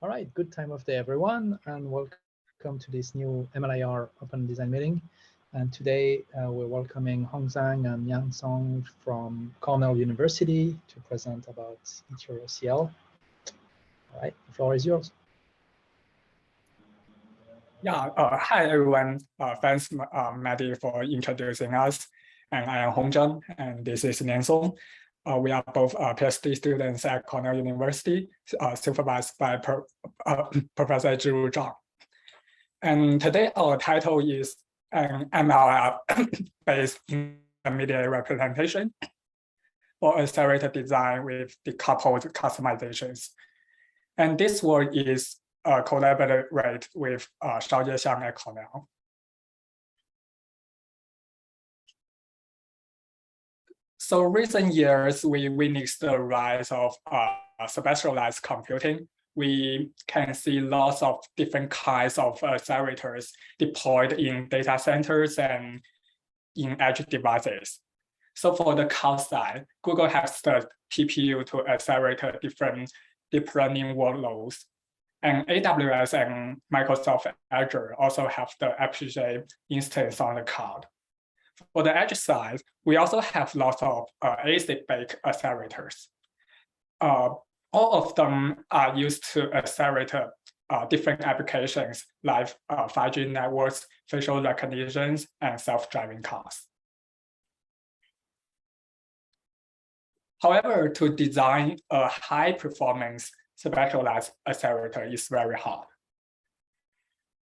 All right, good time of day, everyone, and welcome to this new MLIR Open Design meeting. And today we're welcoming Hongzheng and Niansong from Cornell University to present about HeteroCL. All right, the floor is yours. Yeah, hi everyone. Thanks, Maddie, for introducing us. And I am Hongzheng, and this is Niansong. We are both PhD students at Cornell University, supervised by Professor Zhang. And today our title is an MLIR-based intermediate representation for accelerator design with decoupled customizations. And this work is collaborate with Zhang at Cornell. So recent years, we witnessed the rise of specialized computing. We can see lots of different kinds of accelerators deployed in data centers and in edge devices. So for the cloud side, Google has the TPU to accelerate different deep learning workloads. And AWS and Microsoft Azure also have the FPGA instance on the cloud. For the edge side, we also have lots of ASIC-based accelerators. All of them are used to accelerate different applications like 5G networks, facial recognition, and self-driving cars. However, to design a high-performance specialized accelerator is very hard.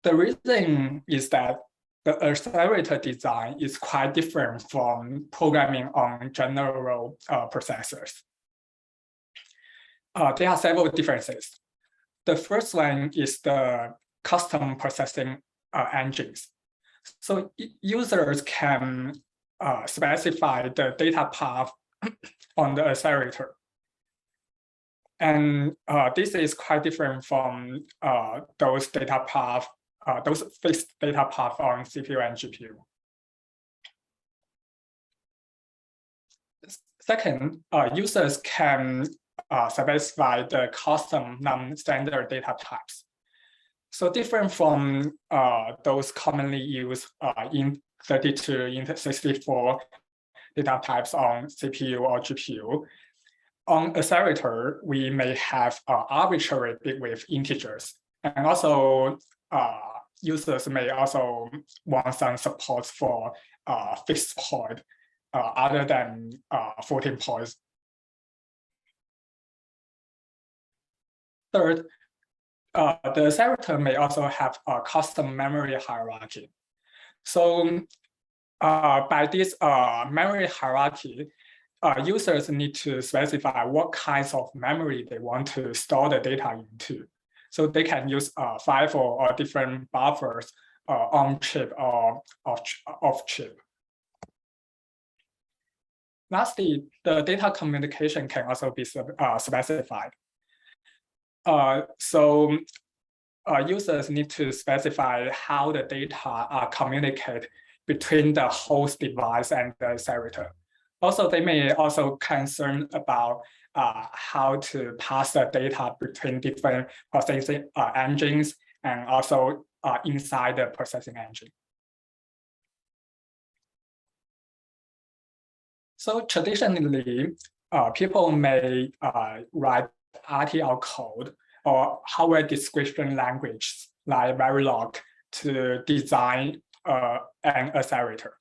The reason is that the accelerator design is quite different from programming on general processors. There are several differences. The first one is the custom processing engines. So users can specify the data path on the accelerator. And this is quite different from those data path, those fixed data path on CPU and GPU. Second, users can specify the custom non-standard data types. So different from those commonly used in 32, in 64 data types on CPU or GPU. On accelerator, we may have arbitrary bit width integers, and also users may also want some support for fixed point other than 14 points. Third, the accelerator may also have a custom memory hierarchy. So by this memory hierarchy, users need to specify what kinds of memory they want to store the data into. So they can use FIFO or different buffers on chip or off chip. Lastly, the data communication can also be specified. So users need to specify how the data are communicated between the host device and the accelerator. Also, they may also concern about how to pass the data between different processing engines and also inside the processing engine. So traditionally, people may write RTL code or hardware description language like Verilog to design an accelerator.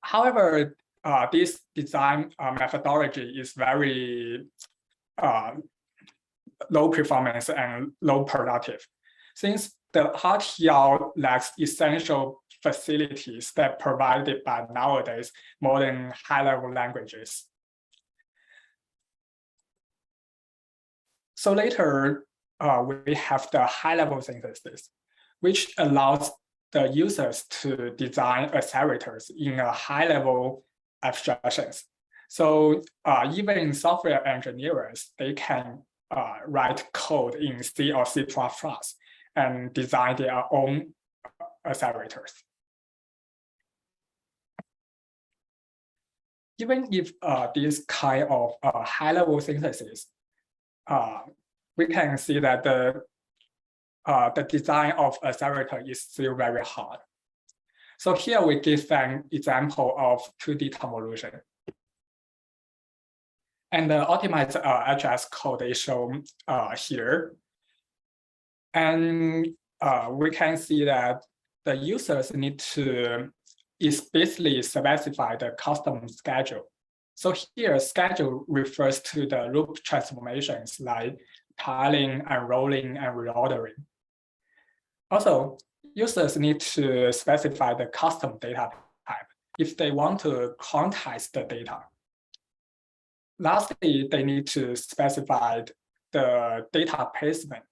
However, this design methodology is very low performance and low productive, since the RTL lacks essential facilities that provided by nowadays modern high-level languages. So later, we have the high-level synthesis, which allows the users to design accelerators in a high-level abstractions. So even in software engineers, they can write code in C or C++ and design their own accelerators. Even if this kind of high-level synthesis we can see that the design of accelerator is still very hard. So here we give an example of 2D convolution. And the optimized HS code is shown here. And we can see that the users need to explicitly specify the custom schedule. So here, schedule refers to the loop transformations like tiling, unrolling, and reordering. Also, users need to specify the custom data type if they want to quantize the data. Lastly, they need to specify the data placement.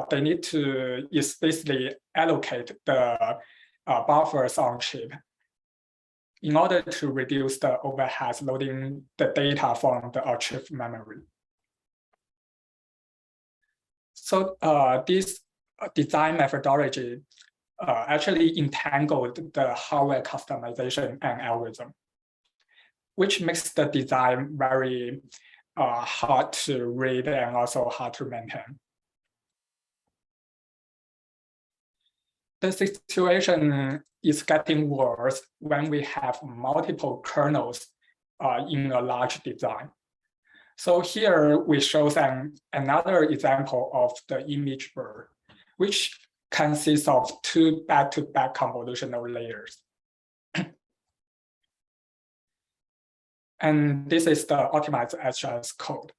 They need to explicitly allocate the buffers on chip in order to reduce the overhead loading the data from the chip memory. So this design methodology actually entangled the hardware customization and algorithm, which makes the design very hard to read and also hard to maintain. The situation is getting worse when we have multiple kernels in a large design. So here we show another example of the image bird, which consists of 2 back-to-back convolutional layers. And this is the optimized HS code.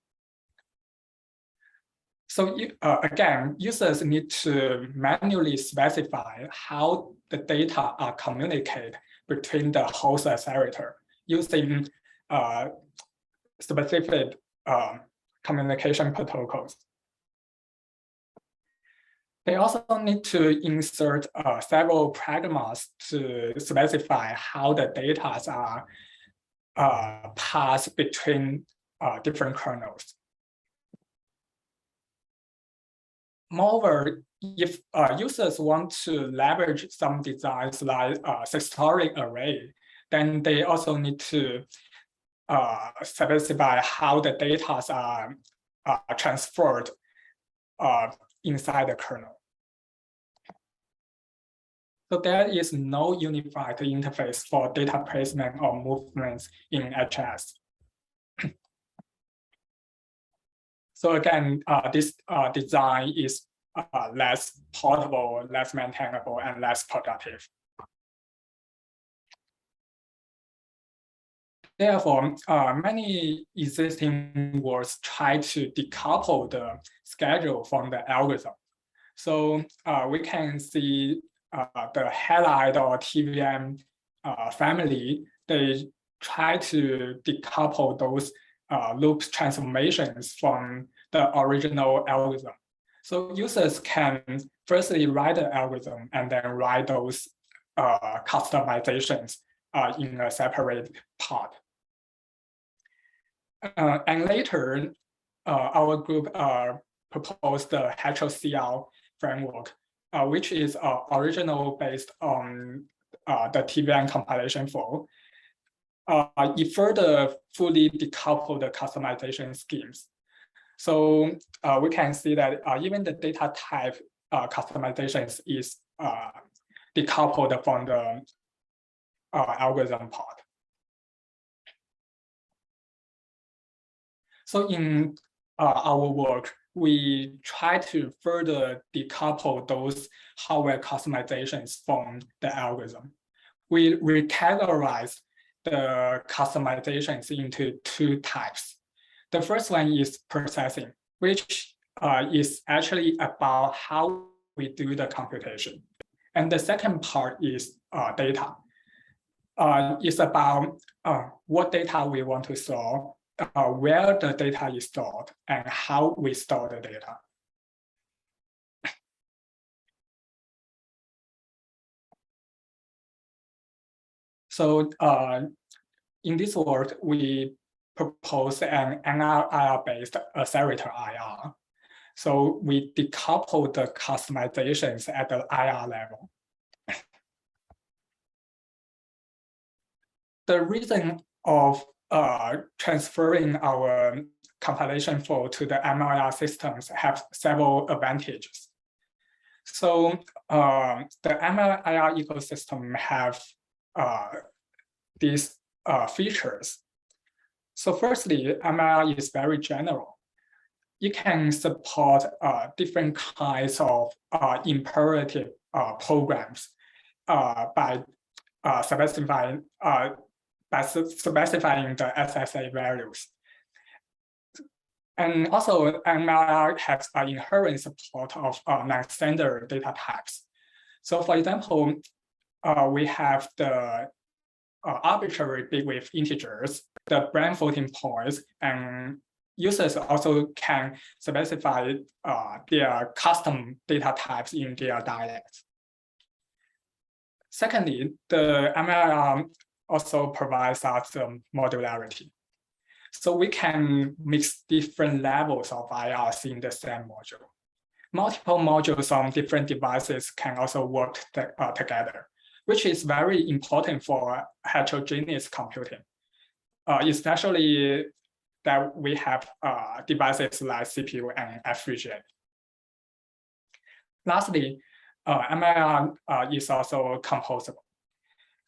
So again, users need to manually specify how the data are communicated between the host accelerator using specific communication protocols. They also need to insert several pragmas to specify how the data are passed between different kernels. Moreover, if users want to leverage some designs like systolic array, then they also need to specify how the data are transferred inside the kernel. So there is no unified interface for data placement or movements in HS. So again, this design is less portable, less maintainable, and less productive. Therefore, many existing works try to decouple the schedule from the algorithm. So we can see the halide or TVM family, they try to decouple those loop transformations from the original algorithm. So users can firstly write the algorithm and then write those customizations in a separate part. And later, our group proposed the HeteroCL framework, which is original based on the TVM compilation flow. It further fully decoupled the customization schemes. So we can see that even the data type customizations is decoupled from the algorithm part. So in our work, we try to further decouple those hardware customizations from the algorithm. We recategorize the customizations into 2 types. The first one is processing, which is actually about how we do the computation. And the second part is data. It's about what data we want to store, where the data is stored, and how we store the data. So in this work, we propose an MLIR-based accelerator IR. So we decouple the customizations at the IR level. The reason of transferring our compilation flow to the MLIR systems have several advantages. So the MLIR ecosystem have these features. So firstly, MLIR is very general. You can support different kinds of imperative programs by specifying the SSA values. And also, MLIR has an inherent support of non-standard data types. So for example, we have the arbitrary big width integers, the brand floating points, and users also can specify their custom data types in their dialects. Secondly, the MLIR also provides us modularity. So we can mix different levels of IRs in the same module. Multiple modules on different devices can also work together, which is very important for heterogeneous computing, especially that we have devices like CPU and FPGA. Lastly, MLIR is also composable.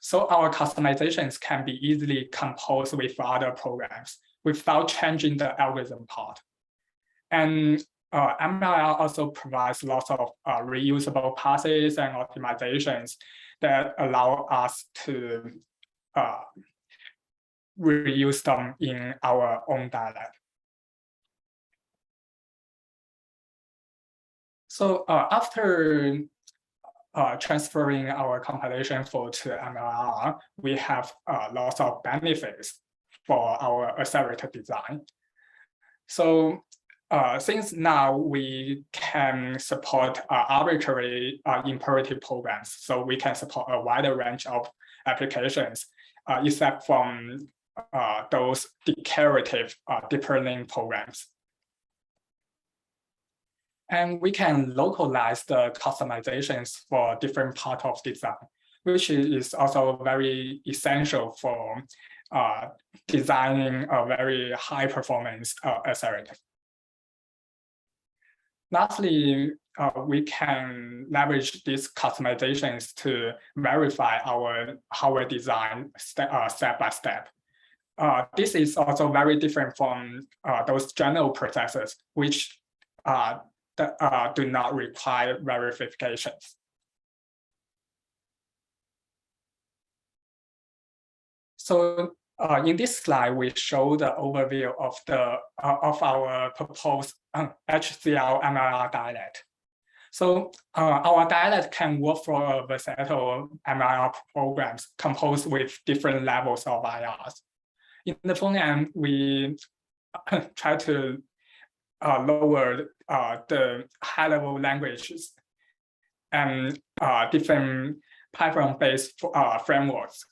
So our customizations can be easily composed with other programs without changing the algorithm part. And MLIR also provides lots of reusable passes and optimizations that allow us to reuse them in our own dialect. So after transferring our compilation flow to MLIR, we have lots of benefits for our accelerator design. So since now we can support arbitrary imperative programs, so we can support a wider range of applications, except from those declarative deep learning programs. And we can localize the customizations for different parts of design, which is also very essential for designing a very high performance accelerator. Lastly, we can leverage these customizations to verify our hardware design step by step. This is also very different from those general processes, which do not require verifications. So in this slide, we show the overview of our proposed HeteroCL MLIR dialect. So our dialect can work for versatile MLIR programs composed with different levels of IRs. In the front end, we try to lower the high-level languages and different Python-based frameworks.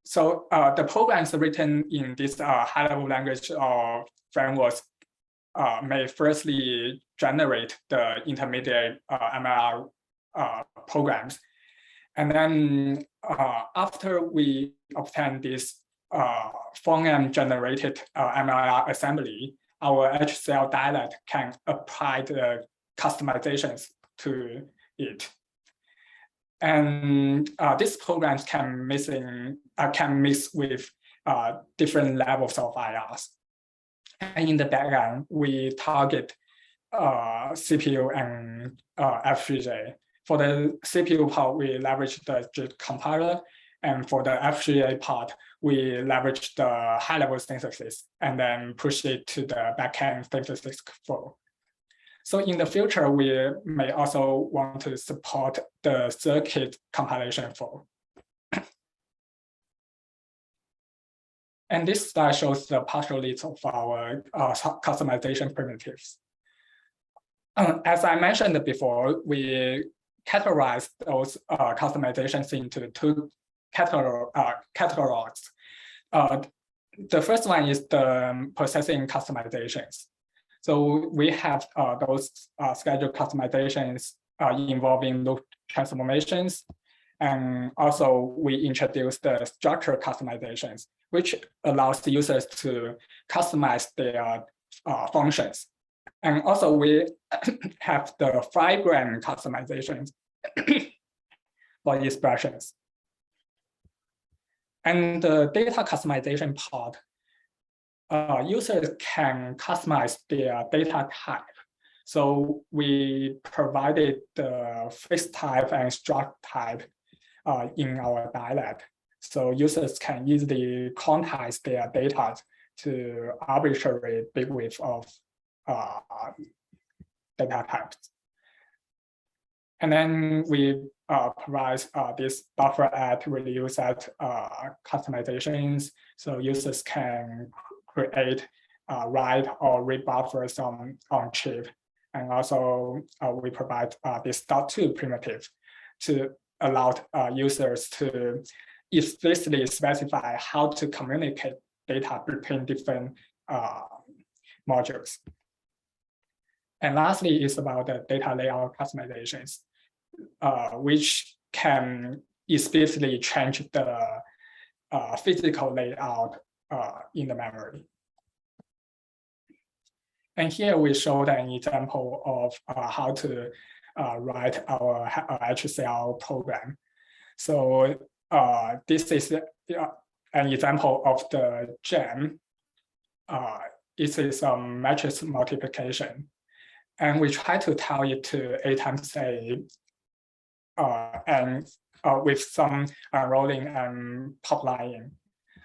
So the programs written in this high-level language or frameworks may firstly generate the intermediate MLIR programs. And then after we obtain this front-end generated MLIR assembly, our HeteroCL dialect can apply the customizations to it. And these programs can mix with different levels of IRs. And in the background, we target CPU and FPGA. For the CPU part, we leverage the compiler, and for the FPGA part, we leverage the high-level synthesis and then push it to the backend synthesis flow. So in the future, we may also want to support the circuit compilation flow. And this slide shows the partial list of our customization primitives. As I mentioned before, we categorize those customizations into two categories. The first one is the processing customizations. So we have those scheduled customizations involving loop transformations. And also we introduce the structure customizations, which allows the users to customize their functions. And also we have the fine-grained customization for expressions. And the data customization part, users can customize their data type. So we provided the fixed type and struct type in our dialect. So users can easily quantize their data to arbitrary big width of data types. And then we provide this buffer add, reuse add customizations. So users can create, write or read buffers on chip. And also we provide this .2 primitive to allow users to explicitly specify how to communicate data between different modules. And lastly is about the data layout customizations, which can explicitly change the physical layout in the memory. And here we showed an example of how to write our HeteroCL program. So this is an example of the gem. It is a matrix multiplication. And we try to tell it to A times A and with some unrolling and poplining.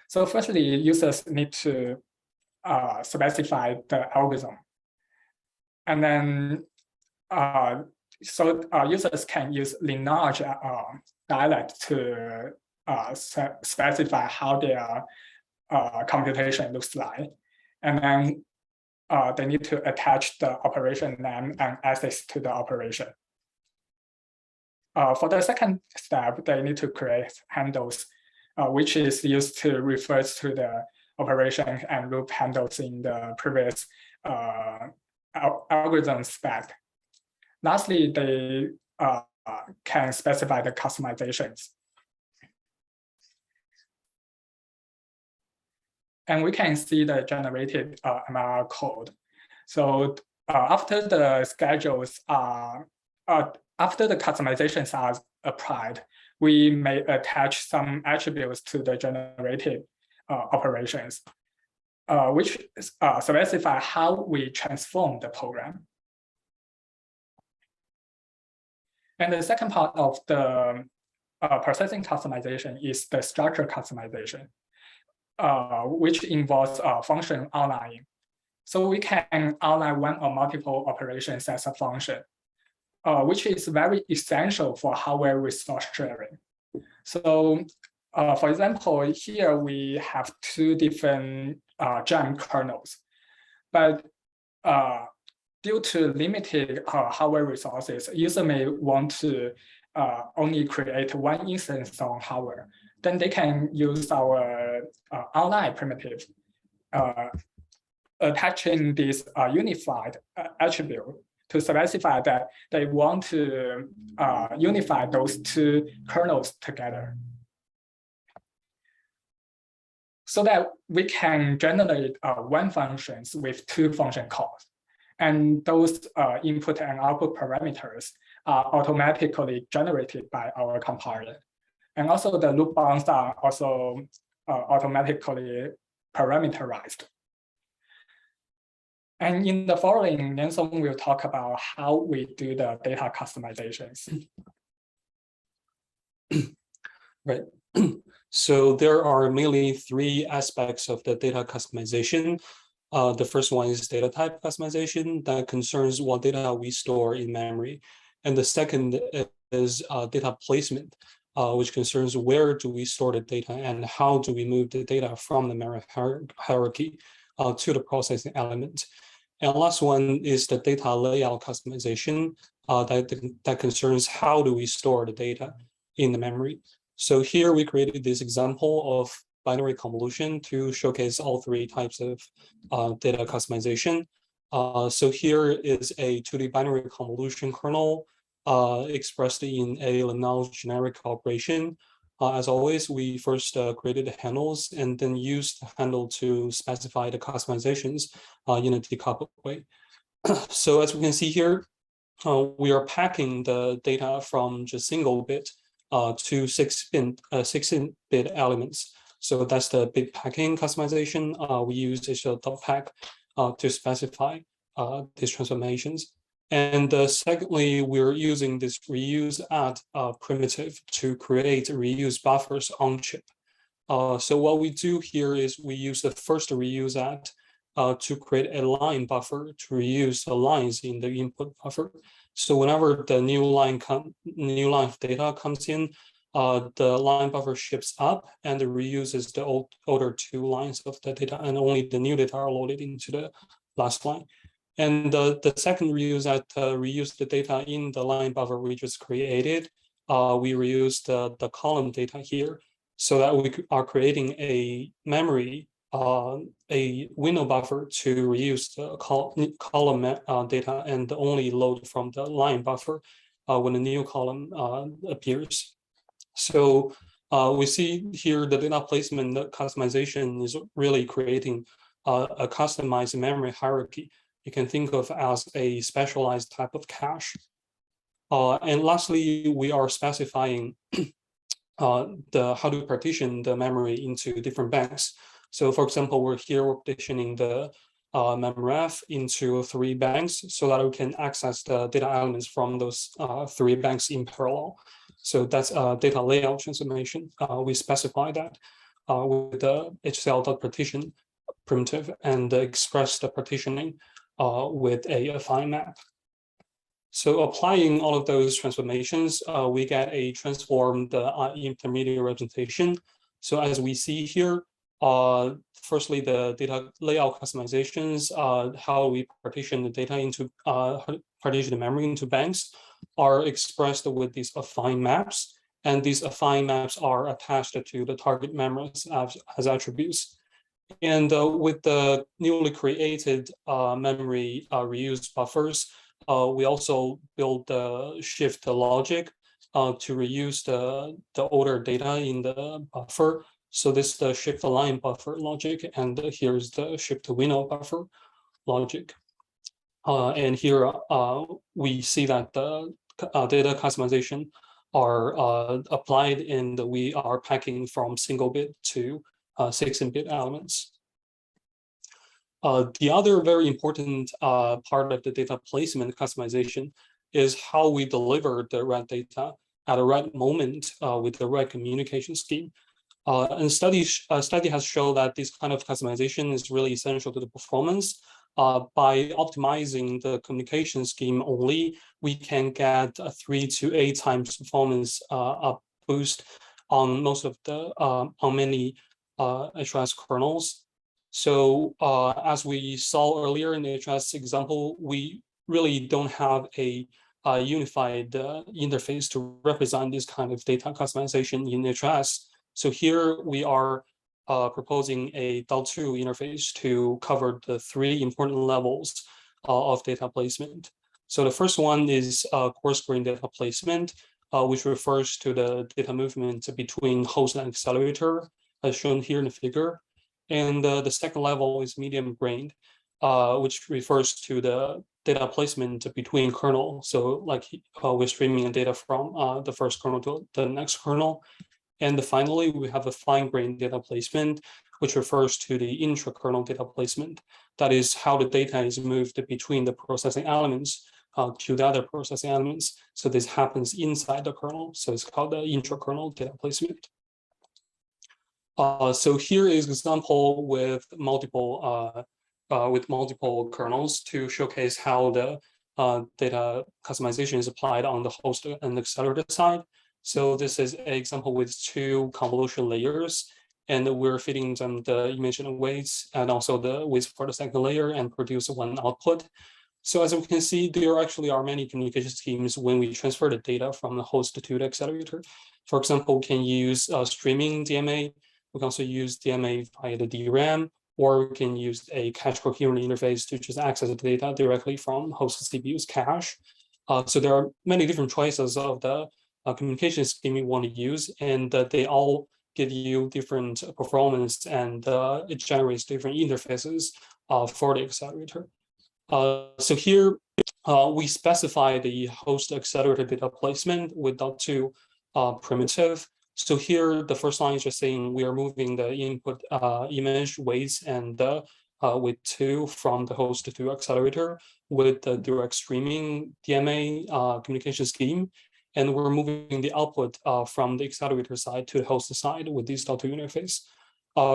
So firstly, users need to specify the algorithm. And then, users can use lineage dialect to specify how their computation looks like. And then they need to attach the operation name and access to the operation. For the second step, they need to create handles, which is used to refer to the operation and loop handles in the previous algorithm spec. Lastly, they can specify the customizations. And we can see the generated MLR code. So after the schedules are, after the customizations are applied, we may attach some attributes to the generated operations, which specify how we transform the program. And the second part of the processing customization is the structure customization, which involves function outlining. So we can outline one or multiple operations as a function, which is very essential for hardware resource sharing. So for example, here we have two different GEM kernels, but due to limited hardware resources, user may want to only create one instance on hardware. Then they can use our outline primitive, attaching this unified attribute to specify that they want to unify those two kernels together, so that we can generate one functions with two function calls. And those input and output parameters are automatically generated by our compiler. And also the loop bounds are also automatically parameterized. And in the following, Niansong will talk about how we do the data customizations. Right. So there are mainly three aspects of the data customization. The first one is data type customization that concerns what data we store in memory. And the second is data placement, which concerns where do we store the data and how do we move the data from the memory hierarchy to the processing element. And the last one is the data layout customization that concerns how do we store the data in the memory. So here we created this example of binary convolution to showcase all three types of data customization. So here is a 2D binary convolution kernel expressed in a lineage generic operation As always, we first created the handles and then used the handle to specify the customizations in a decoupled way. So as we can see here, we are packing the data from just single bit to 16-bit elements. So that's the bit packing customization. We use HeteroCL to specify these transformations. And secondly, we're using this reuse add primitive to create reuse buffers on chip. So what we do here is we use the first reuse add to create a line buffer to reuse the lines in the input buffer. So whenever the new line of data comes in, the line buffer ships up and it reuses the older two lines of the data, and only the new data are loaded into the last line. And the second reuse that reuse the data in the line buffer we just created, we reuse the column data here so that we are creating a memory, a window buffer to reuse the column data and only load from the line buffer when a new column appears. So we see here the data placement customization is really creating a customized memory hierarchy. You can think of as a specialized type of cache. And lastly, we are specifying how to partition the memory into different banks. So for example, we're partitioning the memory into 3 banks so that we can access the data elements from those 3 banks in parallel. So that's a data layout transformation. We specify that with the HeteroCL.partition primitive and express the partitioning with a affine map. So applying all of those transformations, we get a transformed intermediate representation. So as we see here, firstly, the data layout customizations, how we partition the data into partition the memory into banks are expressed with these affine maps. And these affine maps are attached to the target memories as attributes. And with the newly created memory reuse buffers, we also build the shift logic to reuse the older data in the buffer. So this is the shift line buffer logic, and here's the shift window buffer logic. And here we see that the data customization are applied, and we are packing from single bit to 16-bit elements. The other very important part of the data placement customization is how we deliver the right data at the right moment with the right communication scheme. And study has shown that this kind of customization is really essential to the performance. By optimizing the communication scheme only, we can get a 3 to 8 times performance boost on most of the on many HRS kernels. So as we saw earlier in the HRS example, we really don't have a unified interface to represent this kind of data customization in HRS. So here we are proposing a DAO2 interface to cover the 3 important levels of data placement. So the first one is coarse grain data placement, which refers to the data movement between host and accelerator, as shown here in the figure. And the second level is medium grained, which refers to the data placement between kernel. So like we're streaming data from the first kernel to the next kernel. And finally, we have a fine-grained data placement, which refers to the intra-kernel data placement. That is how the data is moved between the processing elements to the other processing elements. So this happens inside the kernel. So it's called the intra-kernel data placement. So here is an example with multiple kernels to showcase how the data customization is applied on the host and accelerator side. So this is an example with 2 convolution layers, and we're feeding them the image and weights, and also the weights for the second layer, and produce 1 output. So as we can see, there actually are many communication schemes when we transfer the data from the host to the accelerator. For example, we can use streaming DMA. We can also use DMA via the DRAM, or we can use a cache coherent interface to just access the data directly from host CPU's cache. So there are many different choices of the communication scheme you want to use, and they all give you different performance, and it generates different interfaces for the accelerator. So here we specify the host accelerator data placement with .2 primitive. So here the first line is just saying we are moving the input image weights and with 2 from the host to accelerator with the direct streaming DMA communication scheme. And we're moving the output from the accelerator side to the host side with this .2 interface.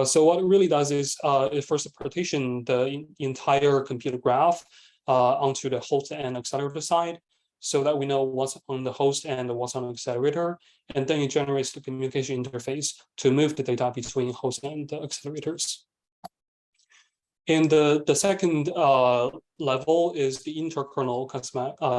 So what it really does is it first partition the entire computer graph onto the host and accelerator side, so that we know what's on the host and what's on the accelerator. And then it generates the communication interface to move the data between host and the accelerators. And the second level is the inter-kernel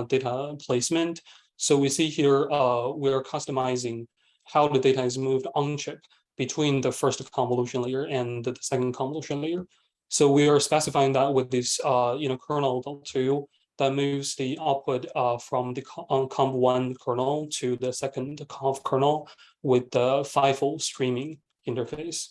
data placement. So we see here we're customizing how the data is moved on chip between the first convolution layer and the second convolution layer. So we are specifying that with this kernel .2 that moves the output from the conv1 kernel to the second conv kernel with the FIFO streaming interface.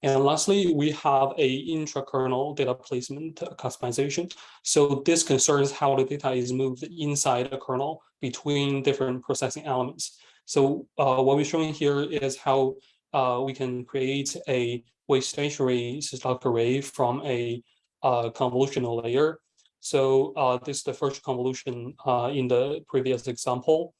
And lastly, we have a intra-kernel data placement customization. So this concerns how the data is moved inside the kernel between different processing elements. So what we're showing here is how we can create a weight stationary systolic array from a convolutional layer. So this is the first convolution in the previous example.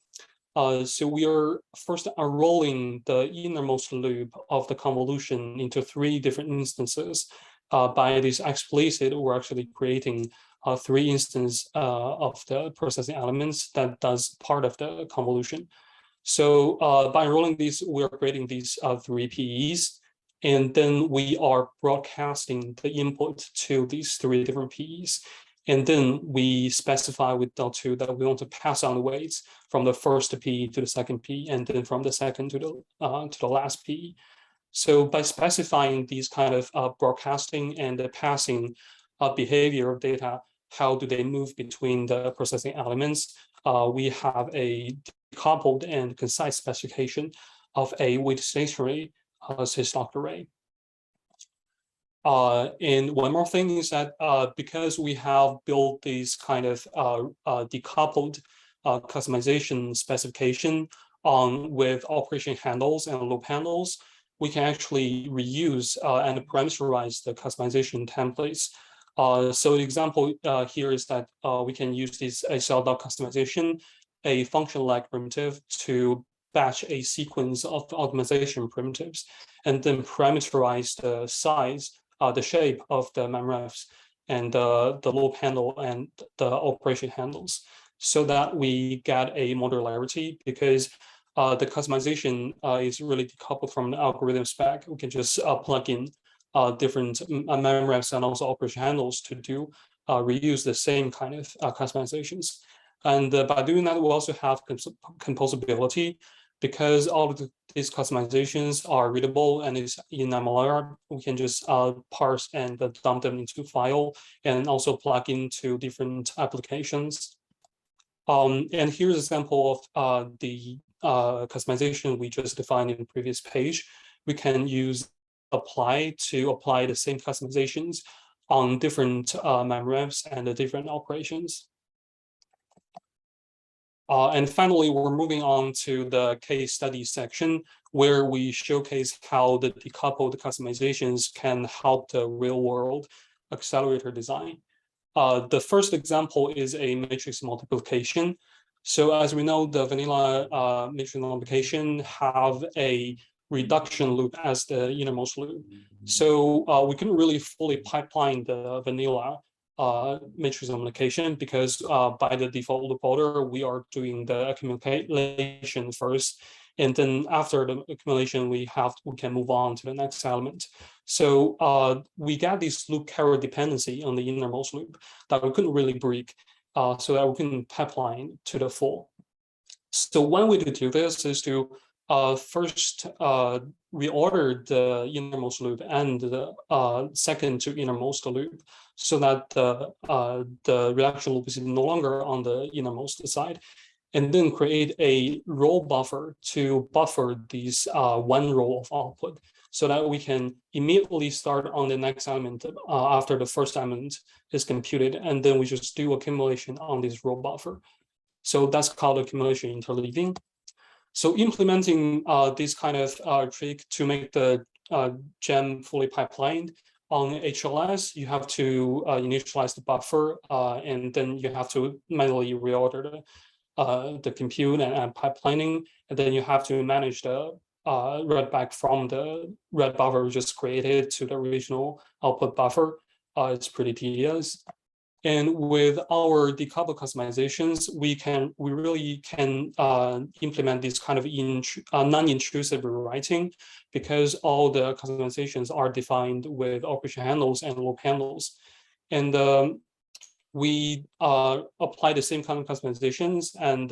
So we are first unrolling the innermost loop of the convolution into 3 different instances. By this explicit, we're actually creating 3 instances of the processing elements that does part of the convolution. So by enrolling these, we are creating these 3 PEs, and then we are broadcasting the input to these 3 different PEs. And then we specify with .2 that we want to pass on the weights from the first PE to the second PE, and then from the second to the last PE. So by specifying these kind of broadcasting and the passing behavior of data, how do they move between the processing elements? We have a decoupled and concise specification of a weight stationary systolic array. And one more thing is that because we have built this kind of decoupled customization specification with operation handles and loop handles, we can actually reuse and parameterize the customization templates. So the example here is that we can use this ACL.customization, a function-like primitive, to batch a sequence of optimization primitives, and then parameterize the size, the shape of the memrefs, and the loop handle and the operation handles, so that we get a modularity, because the customization is really decoupled from the algorithm spec. We can just plug in different memrefs and also operation handles to do reuse the same kind of customizations. And by doing that, we also have composability, because all of these customizations are readable and is in MLIR. We can just parse and dump them into file, and also plug into different applications. And here's an example of the customization we just defined in the previous page. We can use apply to apply the same customizations on different memrefs and the different operations. And finally, we're moving on to the case study section, where we showcase how the decoupled customizations can help the real-world accelerator design. The first example is a matrix multiplication. So as we know, the vanilla matrix multiplication have a reduction loop as the innermost loop. So we couldn't really fully pipeline the vanilla matrix multiplication, because by the default loop order, we are doing the accumulation first, and then after the accumulation, we can move on to the next element. So we got this loop carrier dependency on the innermost loop that we couldn't really break, so that we can pipeline to the full. So one way to do this is to first reorder the innermost loop and the second to innermost loop, so that the reduction loop is no longer on the innermost side. and then create a row buffer to buffer these one row of output, so that we can immediately start on the next element after the first element is computed, and then we just do accumulation on this row buffer. So that's called accumulation interleaving. So implementing this kind of trick to make the gem fully pipelined on HLS, you have to initialize the buffer, and then you have to manually reorder the compute and pipelining, and then you have to manage the read back from the read buffer we just created to the original output buffer. It's pretty tedious. And with our decoupled customizations, we really can implement this kind of non-intrusive rewriting, because all the customizations are defined with operation handles and loop handles. And we apply the same kind of customizations and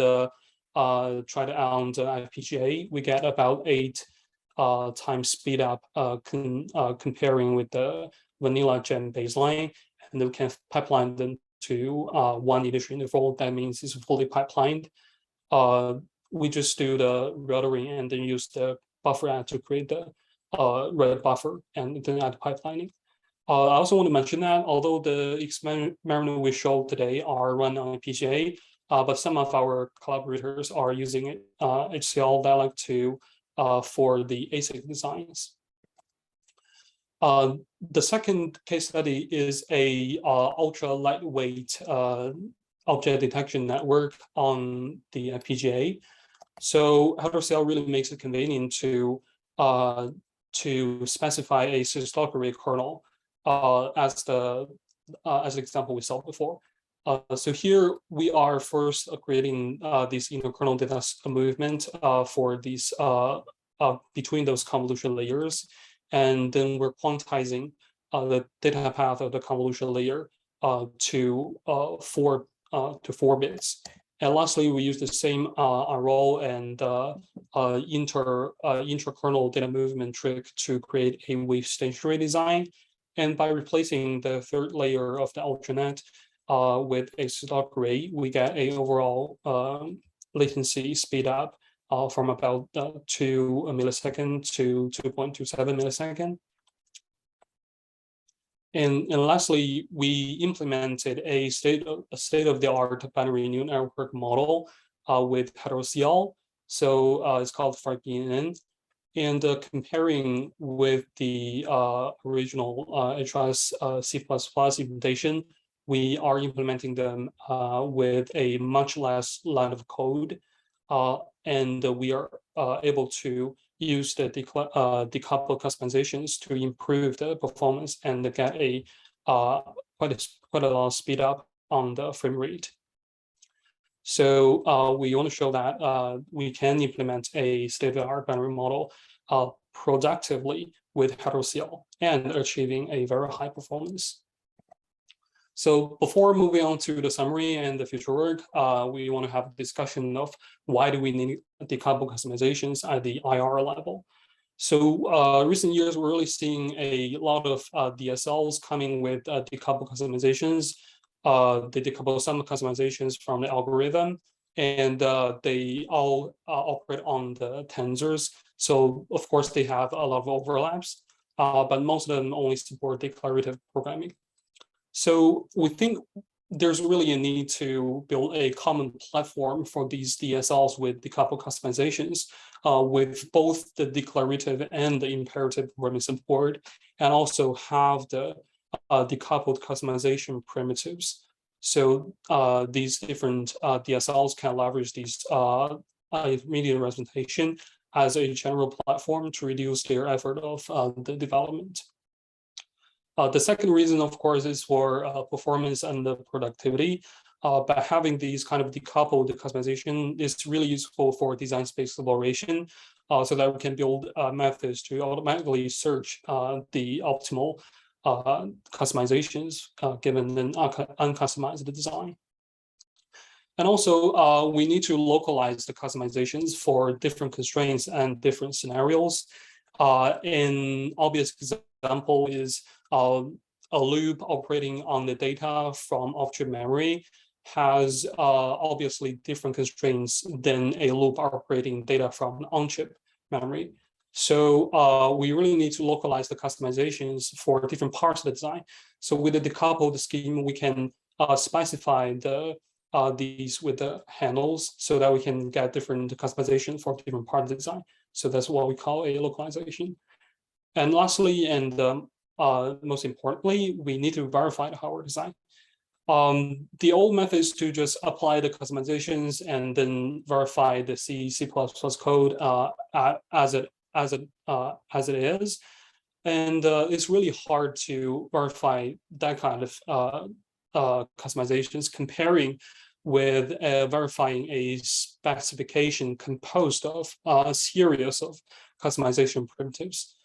try to on the FPGA. We get about 8 times speed up comparing with the vanilla gem baseline. And then we can pipeline them to 1 initial interval. That means it's fully pipelined. We just do the reordering and then use the buffer add to create the read buffer and then add pipelining. I also want to mention that although the experiment we showed today are run on FPGA, but some of our collaborators are using HCL dialect to for the ASIC designs. The second case study is a ultra lightweight object detection network on the FPGA. So HeteroCL really makes it convenient to specify a systolic array kernel as the example we saw before. So here we are first creating this inter-kernel data movement for these between those convolution layers. And then we're quantizing the data path of the convolution layer to 4 bits. And lastly, we use the same row and intra-kernel data movement trick to create a wave stationary design. And by replacing the 3rd layer of the alternet with a systolic array, we get a overall latency speed up from about 2 millisecond to 2.27 millisecond. And lastly, we implemented a state-of-the-art binary neural network model with HeteroCL. So it's called FarkBNN. And comparing with the original HRS C++ implementation, we are implementing them with a much less line of code. And we are able to use the decoupled customizations to improve the performance and get a quite a lot of speed up on the frame rate. So we want to show that we can implement a state-of-the-art binary model productively with HeteroCL and achieving a very high performance. So before moving on to the summary and the future work, we want to have a discussion of why do we need decoupled customizations at the IR level. So recent years, we're really seeing a lot of DSLs coming with decoupled customizations. They decouple some customizations from the algorithm, and they all operate on the tensors. So of course, they have a lot of overlaps, but most of them only support declarative programming. So we think there's really a need to build a common platform for these DSLs with decoupled customizations, with both the declarative and the imperative programming support, and also have the decoupled customization primitives. So these different DSLs can leverage these immediate representation as a general platform to reduce their effort of the development. The second reason, of course, is for performance and the productivity. By having these kind of decoupled customization is really useful for design space exploration, so that we can build methods to automatically search the optimal customizations given an uncustomized design. And also, we need to localize the customizations for different constraints and different scenarios. An obvious example is a loop operating on the data from off-chip memory has obviously different constraints than a loop operating data from an on-chip memory. So we really need to localize the customizations for different parts of the design. So with the decoupled scheme, we can specify these with the handles so that we can get different customization for different parts of the design. So that's what we call a localization. And lastly, and most importantly, we need to verify the hardware design. The old method is to just apply the customizations and then verify the C++ code as it is, and it's really hard to verify that kind of customizations comparing with verifying a specification composed of a series of customization primitives.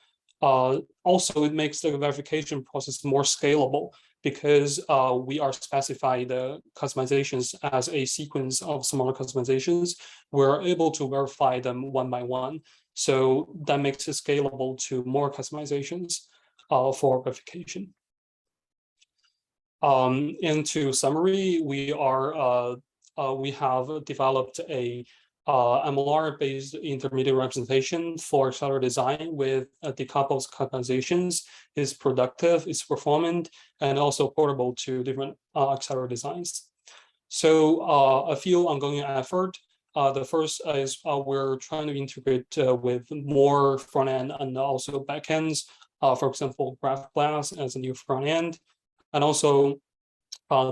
Also, it makes the verification process more scalable because we are specifying the customizations as a sequence of smaller customizations. We're able to verify them one by one. So that makes it scalable to more customizations for verification. Into summary, we have developed a MLR-based intermediate representation for accelerator design with decoupled customizations. Is productive, it's performant, and also portable to different accelerator designs. So a few ongoing efforts. The first is we're trying to integrate with more front end and also back ends. For example, GraphGlass as a new front end, and also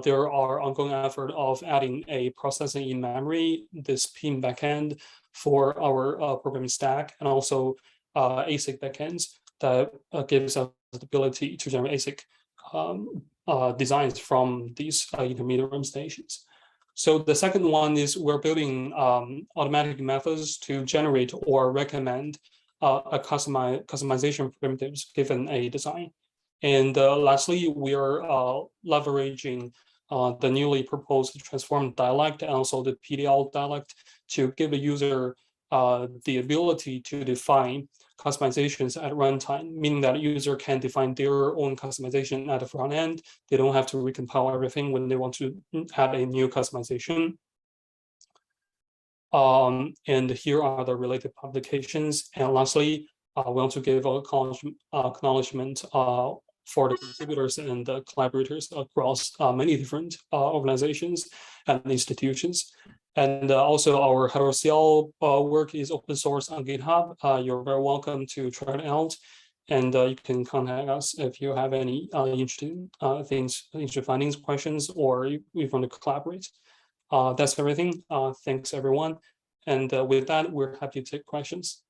there are ongoing efforts of adding a processing in memory, this PIM backend for our programming stack, and also ASIC backends that gives us the ability to generate ASIC designs from these intermediate representations. So the second one is we're building automatic methods to generate or recommend a customization primitives given a design. And lastly, we are leveraging the newly proposed transform dialect and also the PDL dialect to give the user the ability to define customizations at runtime, meaning that a user can define their own customization at the front end. They don't have to recompile everything when they want to add a new customization. And here are the related publications. And lastly, we want to give acknowledgement for the contributors and the collaborators across many different organizations and institutions. And also our HeteroCL work is open source on GitHub. You're very welcome to try it out. And you can contact us if you have any interesting findings, questions, or you want to collaborate. That's everything. Thanks, everyone. And with that, we're happy to take questions.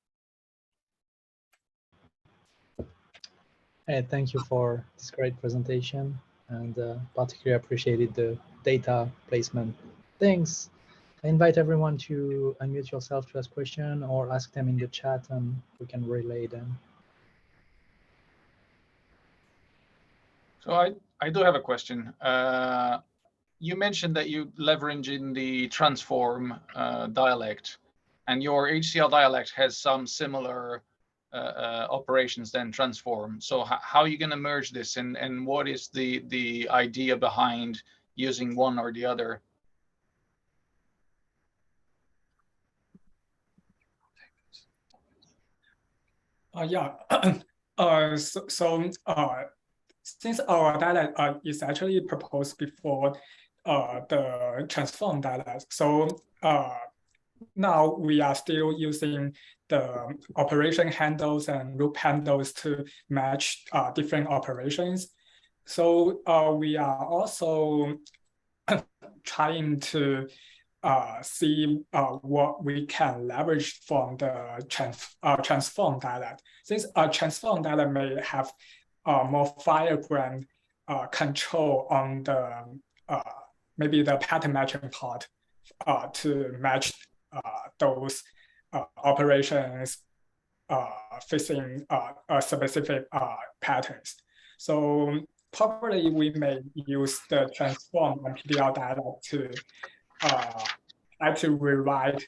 Hey, thank you for this great presentation, and particularly appreciated the data placement things. I invite everyone to unmute yourself to ask questions or ask them in the chat, and we can relay them. So I do have a question. You mentioned that you leverage in the transform dialect, and your HCL dialect has some similar operations than transform. So how are you going to merge this, and what is the idea behind using one or the other? Since our dialect is actually proposed before the transform dialect, so now we are still using the operation handles and loop handles to match different operations. So we are also trying to see what we can leverage from the transform dialect. Since a transform dialect may have more fine-grained control on the maybe the pattern matching part to match those operations facing specific patterns. So probably we may use the transform and PDL dialect to try to rewrite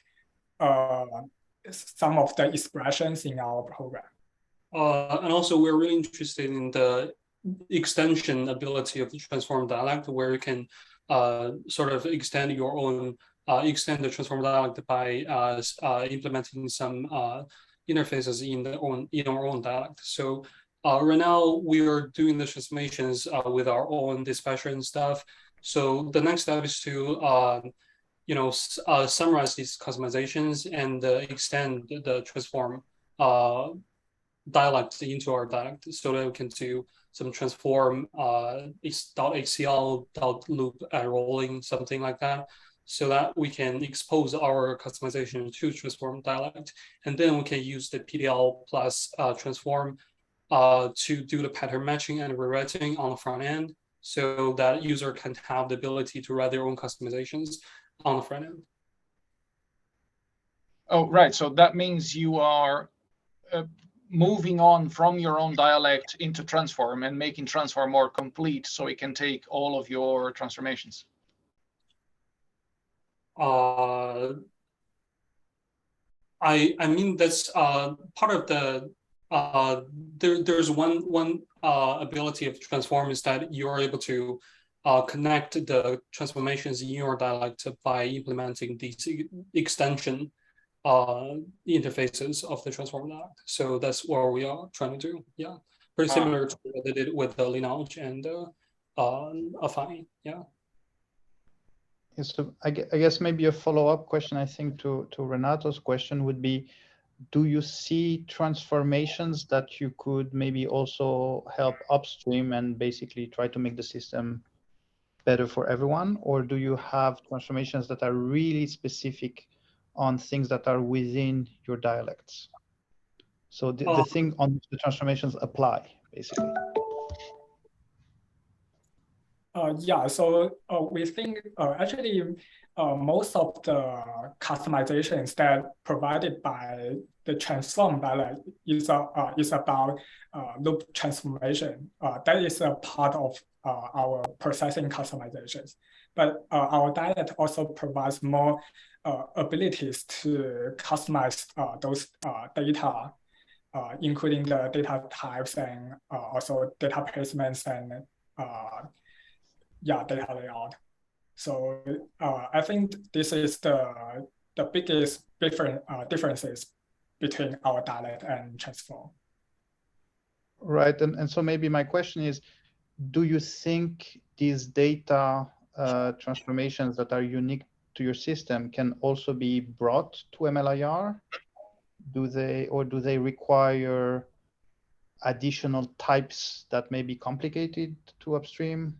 some of the expressions in our program. And also, we're really interested in the extension ability of the transform dialect, where you can sort of extend your own, extend the transform dialect by implementing some interfaces in our own dialect. So right now we are doing the transformations with our own dispatcher and stuff. So the next step is to summarize these customizations and extend the transform dialect into our dialect, so that we can do some transform .HCL .loop rolling, something like that, so that we can expose our customization to transform dialect, and then we can use the PDL plus transform to do the pattern matching and rewriting on the front end, so that user can have the ability to write their own customizations on the front end. Oh, right. So that means you are moving on from your own dialect into transform and making transform more complete, so it can take all of your transformations. I mean, that's part of the there's one ability of transform is that you're able to connect the transformations in your dialect by implementing these extension interfaces of the transform dialect. So that's what we are trying to do. Yeah, pretty similar to what they did with the lineage and affine. Yeah. So I guess maybe a follow-up question, I think, to Renato's question would be, do you see transformations that you could maybe also help upstream and basically try to make the system better for everyone? Or do you have transformations that are really specific on things that are within your dialects? So the thing on which the transformations apply, basically. Yeah, so we think actually most of the customizations that provided by the transform dialect is about loop transformation. That is a part of our processing customizations. But our dialect also provides more abilities to customize those data, including the data types and also data placements and data layout. So I think this is the biggest differences between our dialect and transform. Right, and so maybe my question is, do you think these data transformations that are unique to your system can also be brought to MLIR? Do they require additional types that may be complicated to upstream?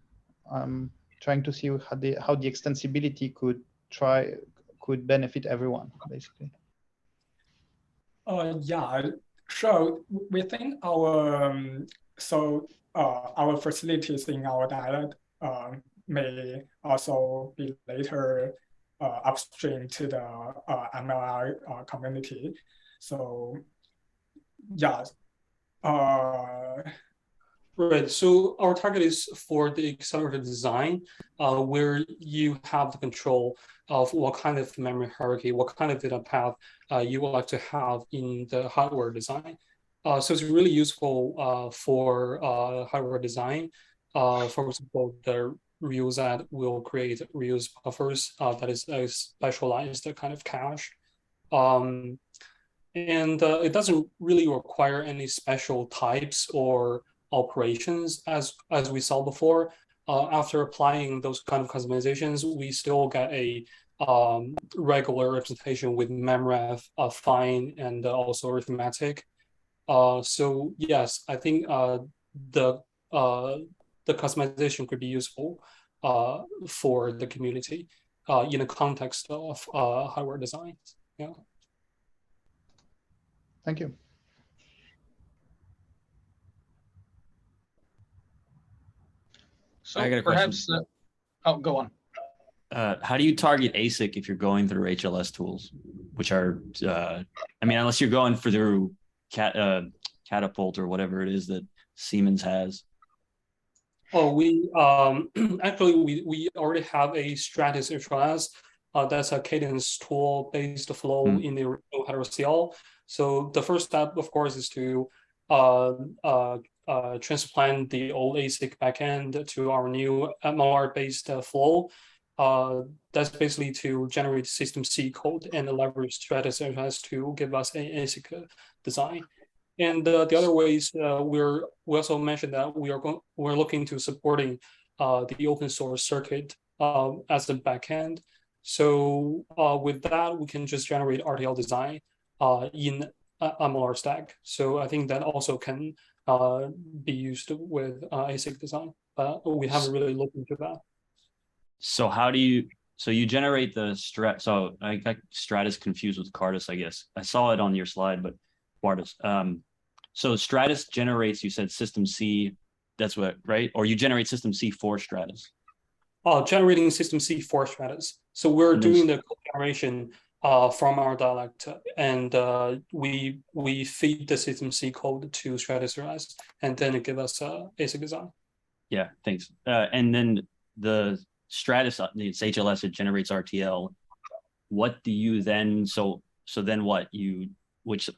Trying to see how the extensibility could benefit everyone, basically. Yeah, sure. We think our our facilities in our dialect may also be later upstream to the MLR community. So yeah. Right. So our target is for the accelerator design, where you have the control of what kind of memory hierarchy, what kind of data path you would like to have in the hardware design. So it's really useful for hardware design. For example, the reuse will create reuse buffers that is a specialized kind of cache. And it doesn't really require any special types or operations as we saw before. After applying those kind of customizations, we still get a regular representation with memref, affine, and also arithmetic. So yes, I think the customization could be useful for the community in the context of hardware design. Yeah. Thank you. So I got a perhaps, question. oh, go on. How do you target ASIC if you're going through HLS tools, which are, I mean, unless you're going through Catapult or whatever it is that Siemens has? Oh, we actually we already have a Stratus HLS. That's a cadence tool based flow in the HeteroCL. So the first step, of course, is to transplant the old ASIC backend to our new MLR-based flow. That's basically to generate system C code and leverage Stratus as to give us an ASIC design. And the other ways we also mentioned that we're looking to supporting the open source circuit as the backend. So with that, we can just generate RTL design in MLR stack. So I think that also can be used with ASIC design, but we haven't really looked into that. So how do you, so you generate the so I got Stratus confused with Quartus, I guess. I saw it on your slide, but Quartus. So Stratus generates, you said system C, that's what, right? Or you generate system C for Stratus? Generating system C for Stratus. So we're doing the generation from our dialect, and we feed the system C code to Stratus, and then it gives us ASIC design. Yeah, thanks. And then the Stratus, it's HLS, it generates RTL. What do you then, so then what, you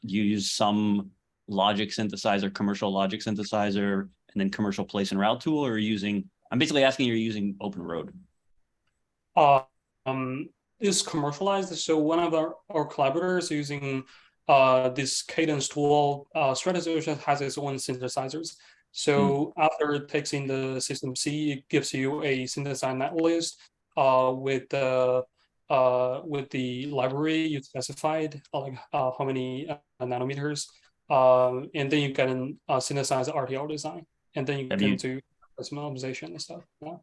use some logic synthesizer, commercial logic synthesizer, and then commercial place and route tool, or are you using, I'm basically asking, you're using Open Road? Is commercialized. So one of our collaborators using this cadence tool. Stratus has its own synthesizers. So after it takes in the system C, it gives you a synthesized net list with the library you specified, like how many nanometers, and then you can synthesize RTL design, and then you can do personalization and stuff. Yeah.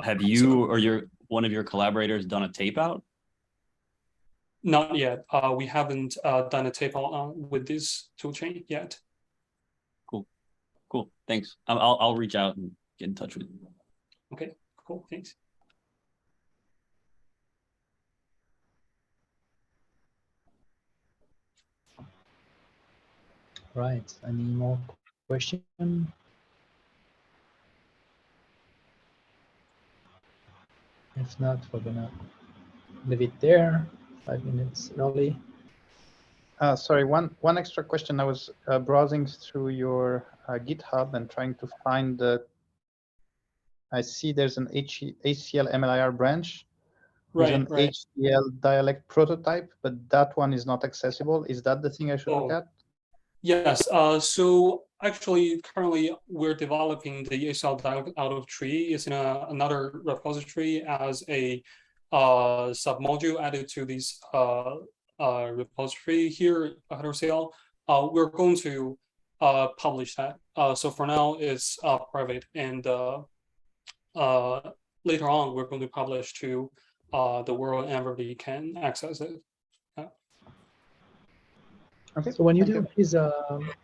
Have you or one of your collaborators done a tape out? Not yet. We haven't done a tape out with this toolchain yet. Cool. Thanks. I'll reach out and get in touch with you. Okay. Cool. Thanks. Right. Any more questions? If not, we're gonna leave it there. 5 minutes early. Sorry, one extra question. I was browsing through your GitHub and trying to find the. I see there's an HeteroCL MLIR branch with an HeteroCL dialect prototype, but that one is not accessible. Is that the thing I should look at? Yes. So actually, currently we're developing the HeteroCL dialect out of tree. It's in another repository as a submodule added to this repository here at HeteroCL. We're going to publish that. So for now, it's private, and later on, we're going to publish to the world, and everybody can access it. Okay. So when you do, please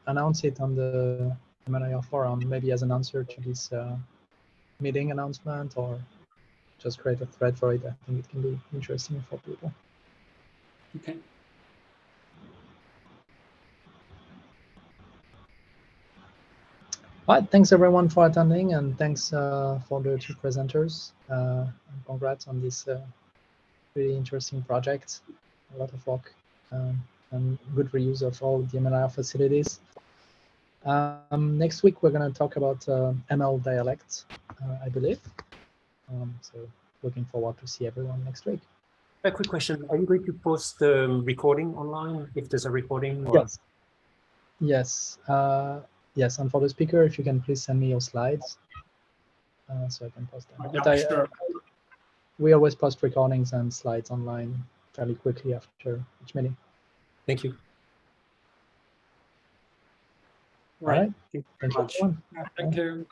announce it on the MLIR forum, maybe as an answer to this meeting announcement, or just create a thread for it. I think it can be interesting for people. Okay. All right. Thanks everyone for attending, and thanks for the two presenters. And congrats on this really interesting project. A lot of work and good reuse of all the MLIR facilities. Next week we're going to talk about ML dialects, I believe. So looking forward to see everyone next week. A quick question: are you going to post the recording online, if there's a recording? Or... Yes. Yes. Yes. And for the speaker, if you can please send me your slides, so I can post them. Yeah, But sure. We always post recordings and slides online fairly quickly after each meeting. Thank you. All right. Thank you Thank very much. everyone. Thank you.